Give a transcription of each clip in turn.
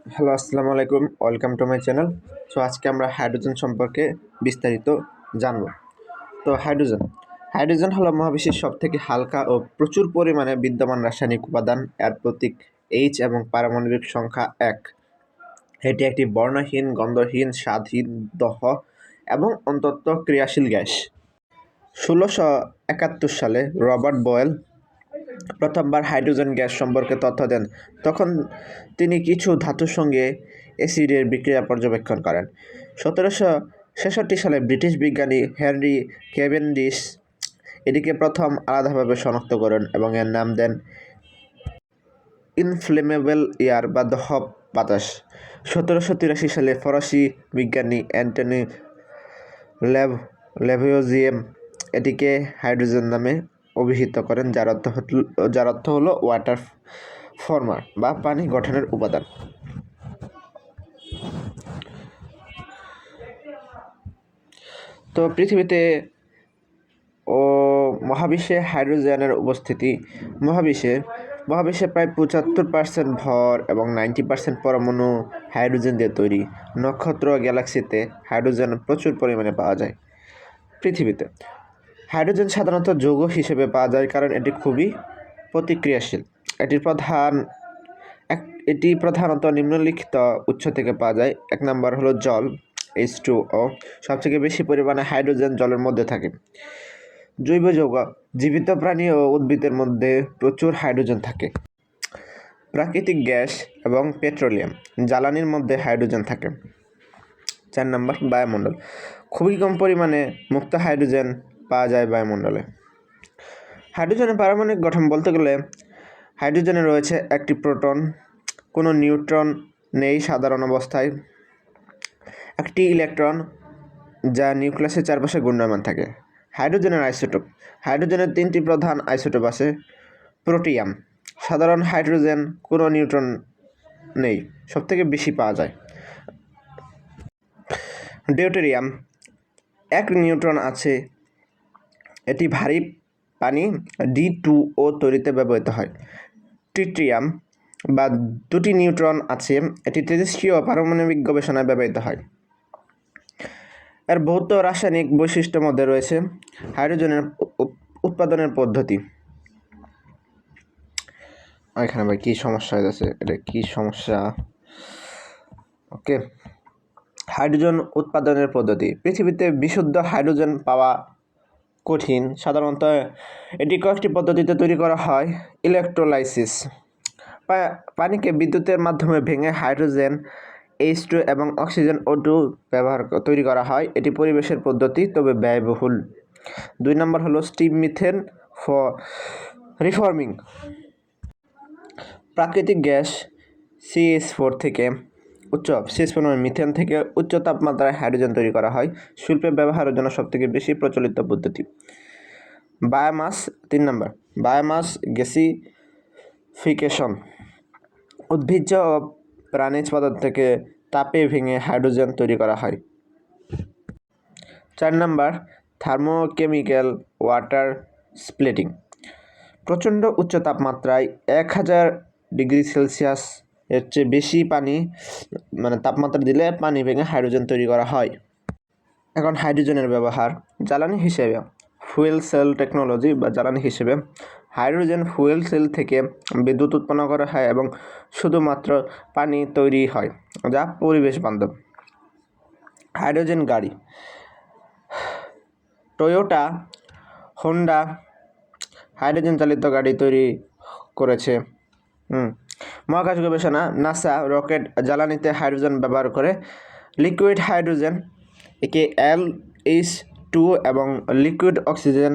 Hello, আসসালামু আলাইকুম। Welcome to my channel. So আজকে আমরা হাইড্রোজেন সম্পর্কে বিস্তারিত জানব। তো হাইড্রোজেন হলো মহাবিশ্বের সবথেকে হালকা ও প্রচুর পরিমাণে বিদ্যমান রাসায়নিক উপাদান। এর প্রতীক H এবং পারমাণবিক সংখ্যা 1। এটি একটি বর্ণহীন, গন্ধহীন, স্বাদহীন, দহ এবং অত্যন্ত ক্রিয়াশীল গ্যাস। 1671 সালে রবার্ট বয়েল প্রথমবার হাইড্রোজেন গ্যাস সম্পর্কে তথ্য দেন। তখন তিনি কিছু ধাতুর সঙ্গে অ্যাসিডের বিক্রিয়া পর্যবেক্ষণ করেন। 1766 সালে ব্রিটিশ বিজ্ঞানী হেনরি ক্যাভেন্ডিশ এটিকে প্রথম আলাদাভাবে শনাক্ত করেন এবং এর নাম দেন ইনফ্লেমেবল এয়ার বা দহ বাতাস। 1783 সালে ফরাসি বিজ্ঞানী অ্যান্টনি ল্যাভোয়াজিয়ে এটিকে হাইড্রোজেন নামে অভিহিত করেন, যার অর্থ হলো ওয়াটার ফর্মার বা পানি গঠনের উপাদান। তো পৃথিবীতে ও মহাবিশ্বে হাইড্রোজেনের উপস্থিতি। মহাবিশ্বে প্রায় 75% ভর এবং 90% পরমাণু হাইড্রোজেন দিয়ে তৈরি। নক্ষত্র গ্যালাক্সিতে হাইড্রোজেন প্রচুর পরিমাণে পাওয়া যায়। পৃথিবীতে হাইড্রোজেন সাধারণত যৌগ হিসেবে পাওয়া যায় কারণ এটি খুবই প্রতিক্রিয়াশীল। এটি প্রধানত নিম্নলিখিত উৎস থেকে পাওয়া যায়। 1 নম্বর হলো জল, H2O। সবথেকে বেশি পরিমাণে হাইড্রোজেন জলের মধ্যে থাকে। জৈব যৌগ, জীবিত প্রাণী ও উদ্ভিদের মধ্যে প্রচুর হাইড্রোজেন থাকে। প্রাকৃতিক গ্যাস এবং পেট্রোলিয়াম, জ্বালানির মধ্যে হাইড্রোজেন থাকে। 4 নম্বর বায়ুমণ্ডল, খুবই কম পরিমাণে মুক্ত হাইড্রোজেন পাওয়া যায় বায়ুমণ্ডলে। হাইড্রোজেনের পারমাণবিক গঠন বলতে গেলে হাইড্রোজেনে রয়েছে একটি প্রোটন, কোনো নিউট্রন নেই সাধারণ অবস্থায়, একটি ইলেকট্রন যা নিউক্লিয়াসের চারপাশে ঘূর্ণায়মান থাকে। হাইড্রোজেনের আইসোটোপ, হাইড্রোজেনের 3টি প্রধান আইসোটোপ আছে। প্রোটিয়াম, সাধারণ হাইড্রোজেন, কোনো নিউট্রন নেই, সবথেকে বেশি পাওয়া যায়। ডিউটেরিয়াম, 1 নিউট্রন আছে, এটি ভারী পানি D2O তৈরিতে ব্যবহৃত হয়। ট্রিটিয়াম বা 2টি নিউট্রন আছে, এটি তেজস্ক্রিয় পারমাণবিক গবেষণায় ব্যবহৃত হয়। এর ভৌত রাসায়নিক বৈশিষ্ট্যের মধ্যে রয়েছে হাইড্রোজেনের উৎপাদনের পদ্ধতি। এখানে ভাই কী সমস্যা হয়ে যাচ্ছে, এটা কী সমস্যা? ওকে, হাইড্রোজেন উৎপাদনের পদ্ধতি। পৃথিবীতে বিশুদ্ধ হাইড্রোজেন পাওয়া কঠিন। সাধারণত এটি কয়েকটি পদ্ধতিতে তৈরি করা হয়। ইলেকট্রোলাইসিস, পানিকে বিদ্যুতের মাধ্যমে ভেঙে হাইড্রোজেন H2 এবং অক্সিজেন O2 তৈরি করা হয়। এটি পরিবেশের পদ্ধতি, তবে ব্যয়বহুল। 2 নম্বর হলো স্টিম মিথেন রিফর্মিং, প্রাকৃতিক গ্যাস CH4 থেকে মিথেন থেকে উচ্চ তাপমাত্রায় হাইড্রোজেন তৈরি করা হয়। শিল্পে ব্যবহারের জন্য সবথেকে বেশি প্রচলিত পদ্ধতি। বায়োমাস, 3 নম্বর বায়োমাস গ্যাসিফিকেশন, উদ্ভিজ্জ ও প্রাণীজ পদার্থ থেকে তাপে ভেঙে হাইড্রোজেন তৈরি করা হয়। 4 নম্বর থার্মোকেমিক্যাল ওয়াটার স্প্লিটিং, প্রচণ্ড উচ্চ তাপমাত্রায় 1000 ডিগ্রি সেলসিয়াস এর চেয়ে বেশি তাপমাত্রা দিলে পানি ভেঙে হাইড্রোজেন তৈরি করা হয়। এখন হাইড্রোজেনের ব্যবহার জ্বালানি হিসেবে। ফুয়েল সেল টেকনোলজি বা জ্বালানি হিসেবে হাইড্রোজেন ফুয়েল সেল থেকে বিদ্যুৎ উৎপন্ন করা হয় এবং শুধুমাত্র পানি তৈরি হয়, যা পরিবেশ বান্ধব। হাইড্রোজেন গাড়ি, টয়োটা, হোন্ডা হাইড্রোজেন চালিত গাড়ি তৈরি করেছে। মহাকাশ গবেষণা, নাসা রকেট জ্বালানিতে হাইড্রোজেন ব্যবহার করে। লিকুইড হাইড্রোজেন একে LH2 এবং লিকুইড অক্সিজেন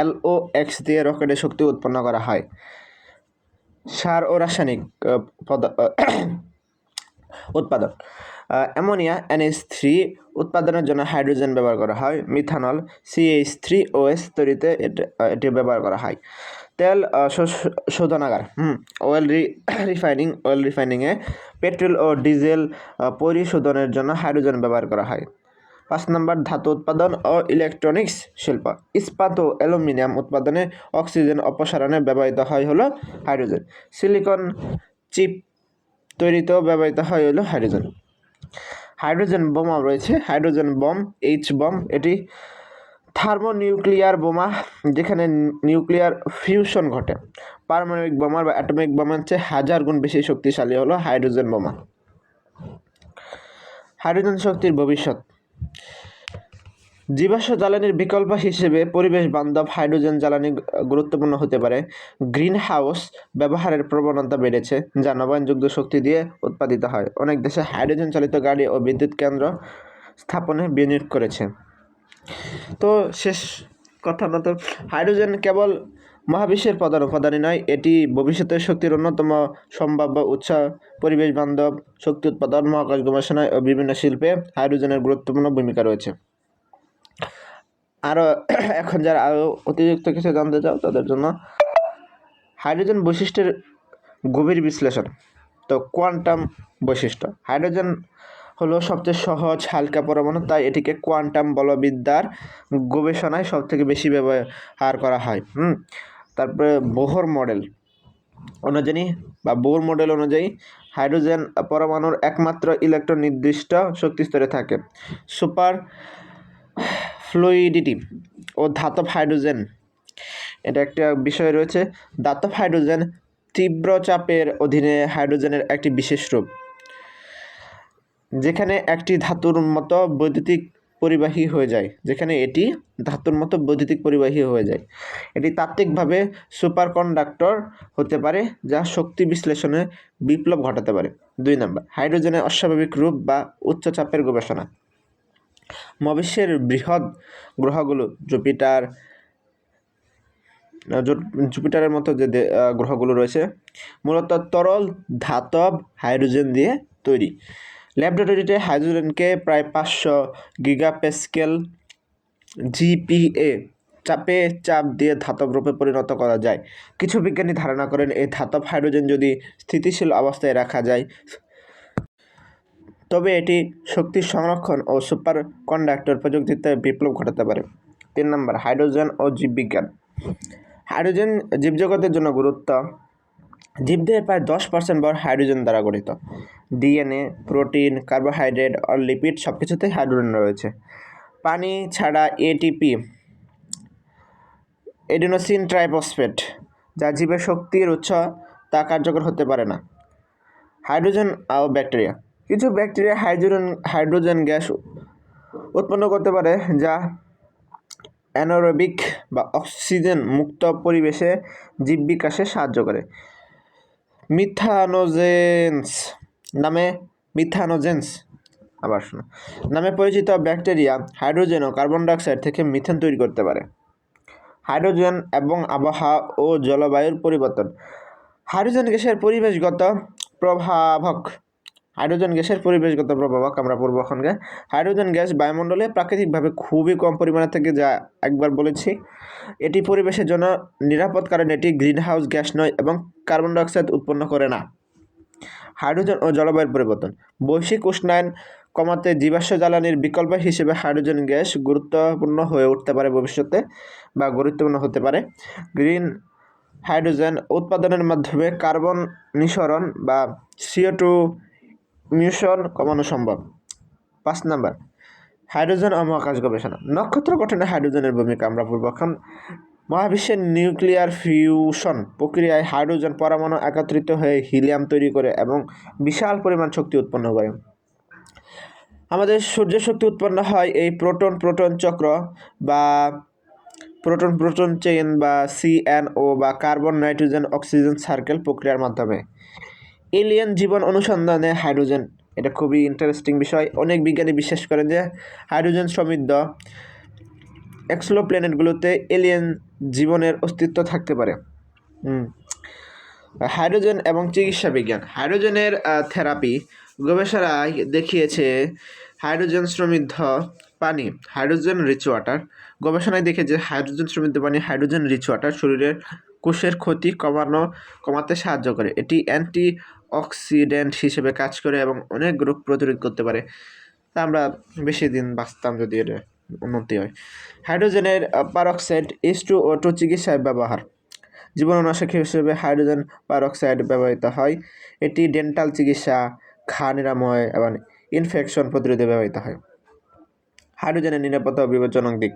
LOX দিয়ে রকেটের শক্তি উৎপন্ন করা হয়। সার ও রাসায়নিক উৎপাদন, অ্যামোনিয়া NH3 উৎপাদনের জন্য হাইড্রোজেন ব্যবহার করা হয়। মিথানল CH3OS তৈরিতে এটি ব্যবহার করা হয়। তেল শোধনাগার, অয়েল রিফাইনিংয়ে পেট্রোল ও ডিজেল পরিশোধনের জন্য হাইড্রোজেন ব্যবহার করা হয়। 5 নম্বর ধাতু উৎপাদন ও ইলেকট্রনিক্স শিল্প, ইস্পাত ও অ্যালুমিনিয়াম উৎপাদনে অক্সিজেন অপসারণে ব্যবহৃত হয় হলো হাইড্রোজেন। সিলিকন চিপ তৈরিতেও ব্যবহৃত হয় হলো হাইড্রোজেন। হাইড্রোজেন বোমা রয়েছে, হাইড্রোজেন বম, এইচ বম, এটি থার্মোনিউক্লিয়ার বোমা, যেখানে নিউক্লিয়ার ফিউশন ঘটে। পারমাণবিক বোমা বা অ্যাটমিক বোমার চেয়ে 1000 গুণ বেশি শক্তিশালী হলো হাইড্রোজেন বোমা। হাইড্রোজেন শক্তির ভবিষ্যৎ। জীবাশ্ম জ্বালানির বিকল্প হিসেবে পরিবেশ বান্ধব হাইড্রোজেন জ্বালানি গুরুত্বপূর্ণ হতে পারে। গ্রিন হাউস ব্যবহারের প্রবণতা বেড়েছে, যা নবায়নযোগ্য শক্তি দিয়ে উৎপাদিত হয়। অনেক দেশে হাইড্রোজেন চালিত গাড়ি ও বিদ্যুৎ কেন্দ্র স্থাপনে বিনিয়োগ করেছে। তো শেষ কথা মতো, হাইড্রোজেন কেবল মহাবিশ্বের প্রধান উপাদানই নয়, এটি ভবিষ্যতের শক্তির অন্যতম সম্ভাব্য উৎস। পরিবেশ বান্ধব শক্তি উৎপাদন, মহাকাশ গবেষণায় ও বিভিন্ন শিল্পে হাইড্রোজেনের গুরুত্বপূর্ণ ভূমিকা রয়েছে। আরও এখন যারা আরও অতিরিক্ত কিছু জানতে চাও তাদের জন্য হাইড্রোজেন বৈশিষ্ট্যের গভীর বিশ্লেষণ। তো কোয়ান্টাম বৈশিষ্ট্য। হাইড্রোজেন হলো সবচেয়ে সহজ হালকা পরমাণু, তাই এটিকে কোয়ান্টাম বলবিদ্যার গবেষণায় সবথেকে বেশি ব্যবহার করা হয়। তারপরে বোহর মডেল অনুযায়ী বা বোর মডেল অনুযায়ী হাইড্রোজেন পরমাণুর একমাত্র ইলেকট্রন নির্দিষ্ট শক্তিস্তরে থাকে। সুপার ফ্লুইডিটি ও ধাতব হাইড্রোজেন, এটা একটা বিষয় রয়েছে। ধাতব হাইড্রোজেন তীব্র চাপের অধীনে হাইড্রোজেনের একটি বিশেষ রূপ, যেখানে একটি ধাতুর মতো বৈদ্যুতিক পরিবাহী হয়ে যায় এটি তাত্ত্বিকভাবে সুপার কন্ডাক্টর হতে পারে, যা শক্তি বিশ্লেষণে বিপ্লব ঘটাতে পারে। 2 নম্বর, হাইড্রোজেনের অস্বাভাবিক রূপ বা উচ্চ চাপের গবেষণা। মহাবিশ্বের বৃহৎ গ্রহগুলো জুপিটারের মতো যে গ্রহগুলো রয়েছে মূলত তরল ধাতব হাইড্রোজেন দিয়ে তৈরি। ল্যাবরেটরিতে হাইড্রোজেনকে প্রায় 500 গিগাপ্যাসকেল GPa চাপ দিয়ে ধাতব রূপে পরিণত করা যায়। কিছু বিজ্ঞানী ধারণা করেন এই ধাতব হাইড্রোজেন যদি স্থিতিশীল অবস্থায় রাখা যায় তবে এটি শক্তির সংরক্ষণ ও সুপার কন্ডাক্টর প্রযুক্তিতে বিপ্লব ঘটাতে পারে। 3 নম্বর, হাইড্রোজেন ও জীববিজ্ঞান। হাইড্রোজেন জীবজগতের জন্য গুরুত্ব। জীবদেহের প্রায় 10% ভর হাইড্রোজেন দ্বারা গঠিত। DNA, প্রোটিন, কার্বোহাইড্রেট ও লিপিড সবকিছুতেই হাইড্রোজেন রয়েছে। পানি ছাড়া ATP, এডিনোসিন ট্রাইফসফেট, যা জীবের শক্তির উৎস, তা কার্যকর হতে পারে না। হাইড্রোজেন ও ব্যাকটেরিয়া। কিছু ব্যাকটেরিয়া হাইড্রোজেন গ্যাস উৎপন্ন করতে পারে, যা অ্যানারোবিক বা অক্সিজেন মুক্ত পরিবেশে জীব বিকাশে সাহায্য করে। মিথানোজেন্স নামে পরিচিত ব্যাকটেরিয়া হাইড্রোজেন ও কার্বন ডাইঅক্সাইড থেকে মিথেন তৈরি করতে পারে। হাইড্রোজেন এবং আবহাওয়া ও জলবায়ুর পরিবর্তন। হাইড্রোজেন গ্যাসের পরিবেশগত প্রভাবক আমরা পড়ব এখনকে। হাইড্রোজেন গ্যাস বায়ুমণ্ডলে প্রাকৃতিকভাবে খুবই কম পরিমাণে থাকে, যা একবার বলেছি। এটি পরিবেশের জন্য নিরাপদ কারণ এটি গ্রিনহাউস গ্যাস নয় এবং কার্বন ডাইঅক্সাইড উৎপন্ন করে না। হাইড্রোজেন ও জলবায়ুর পরিবর্তন। বৈশ্বিক উষ্ণায়ন কমাতে জীবাশ্ম জ্বালানির বিকল্প হিসেবে হাইড্রোজেন গ্যাস গুরুত্বপূর্ণ হতে পারে। গ্রিন হাইড্রোজেন উৎপাদনের মাধ্যমে কার্বন নিঃসরণ বা CO2 ইমিশন কমানো সম্ভব। 5 নম্বর, হাইড্রোজেন ও মহাকাশ গবেষণা। নক্ষত্র গঠনে হাইড্রোজেনের ভূমিকা আমরা পূর্ব। এখন মহাবিশ্বের নিউক্লিয়ার ফিউশন প্রক্রিয়ায় হাইড্রোজেন পরমাণু একত্রিত হয়ে হিলিয়াম তৈরি করে এবং বিশাল পরিমাণ শক্তি উৎপন্ন করে। আমাদের সূর্যের শক্তি উৎপন্ন হয় এই প্রোটন চক্র বা প্রোটন চেইন বা CNO বা কার্বন নাইট্রোজেন অক্সিজেন সার্কেল প্রক্রিয়ার মাধ্যমে। এলিয়েন জীবন অনুসন্ধানে হাইড্রোজেন, এটা খুবই ইন্টারেস্টিং বিষয়। অনেক বিজ্ঞানী বিশ্বাস করেন যে হাইড্রোজেন সমৃদ্ধ এক্সোপ্ল্যানেটগুলোতে এলিয়েন জীবনের অস্তিত্ব থাকতে পারে। হাইড্রোজেন এবং চিকিৎসা বিজ্ঞান। হাইড্রোজেনের থেরাপি গবেষণায় দেখিয়েছে হাইড্রোজেন সমৃদ্ধ পানি, হাইড্রোজেন রিচ ওয়াটার। গবেষণায় দেখেছে হাইড্রোজেন সমৃদ্ধ পানি, হাইড্রোজেন রিচ ওয়াটার শরীরের কোষের ক্ষতি কমাতে সাহায্য করে। এটি অ্যান্টি অক্সিডেন্ট হিসেবে কাজ করে এবং অনেক রোগ প্রতিরোধ করতে পারে। তা আমরা বেশি দিন বাঁচতাম যদি এর উন্নতি হয়। হাইড্রোজেনের পারক্সাইড H2O2 চিকিৎসায় ব্যবহার। জীবাণুনাশক হিসেবে হাইড্রোজেন পারঅক্সাইড ব্যবহৃত হয়। এটি ডেন্টাল চিকিৎসা, ঘা নিরাময় এবং ইনফেকশন প্রতিরোধে ব্যবহৃত হয়। হাইড্রোজেনের নিরাপত্তা ও বিপজ্জনক দিক।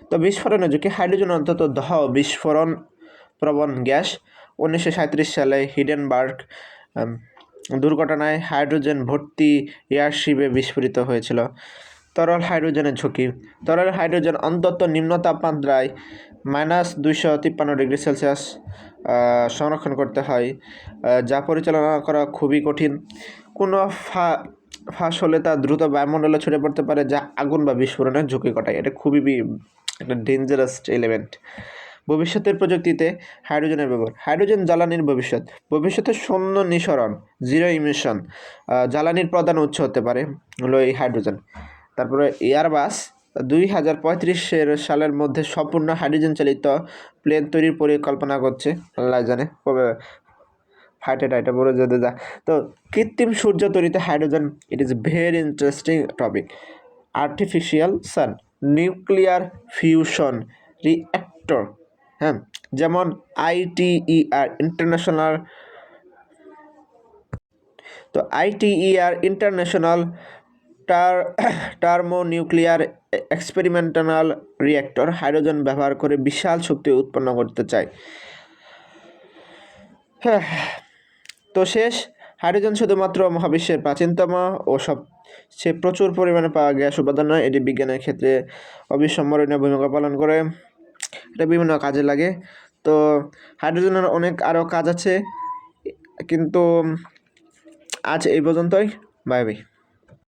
তো বিস্ফোরণের ঝুঁকি। হাইড্রোজেন অন্তত বিস্ফোরণ প্রবণ গ্যাস। 1937 সালে হিডেনবার্গ দুর্ঘটনায় হাইড্রোজেন ভর্তি এয়ারশিপে বিস্ফোরিত হয়েছিল। তরল হাইড্রোজেনের ঝুঁকি। তরল হাইড্রোজেন অন্তত নিম্ন তাপমাত্রায় -253 ডিগ্রি সেলসিয়াস সংরক্ষণ করতে হয়, যা পরিচালনা করা খুবই কঠিন। কোনো ফাঁস হলে তা দ্রুত বায়ুমণ্ডলে ছড়িয়ে পড়তে পারে, যা আগুন বা বিস্ফোরণের ঝুঁকি ঘটায়। এটা খুবই একটা ডেঞ্জারাস এলিমেন্ট। ভবিষ্যতের প্রযুক্তিতে হাইড্রোজেনের ব্যবহার। হাইড্রোজেন জ্বালানির ভবিষ্যতে শূন্য নিঃসরণ, জিরো ইমিশন জ্বালানির প্রধান উৎস হতে পারে হলো এই হাইড্রোজেন। তারপরে এয়ারবাস 2035 সালের মধ্যে সম্পূর্ণ হাইড্রোজেন চালিত প্লেন তৈরির পরিকল্পনা করছে। আল্লাহ জানে কবে ফাইটে টাইটে পড়ে যেতে যা। তো কৃত্রিম সূর্য তৈরিতে hydrogen, it is very interesting topic. Artificial sun, nuclear fusion reactor, হ্যাঁ, যেমন ITER ইন্টারন্যাশনাল। তো ITER international thermonuclear experimental reactor hydrogen ব্যবহার করে বিশাল শক্তি উৎপন্ন করতে চায়। হ্যাঁ, তো শেষ, হাইড্রোজেন শুধুমাত্র মহাবিশ্বের প্রাচীনতম ও সবচেয়ে প্রচুর পরিমাণে পাওয়া গ্যাস উপাদান নয়, এটি বিজ্ঞানের ক্ষেত্রে অবিস্মরণীয় ভূমিকা পালন করে। এটা বিভিন্ন কাজে লাগে। তো হাইড্রোজেনের অনেক আরও কাজ আছে, কিন্তু আজ এই পর্যন্তই। Bye bye.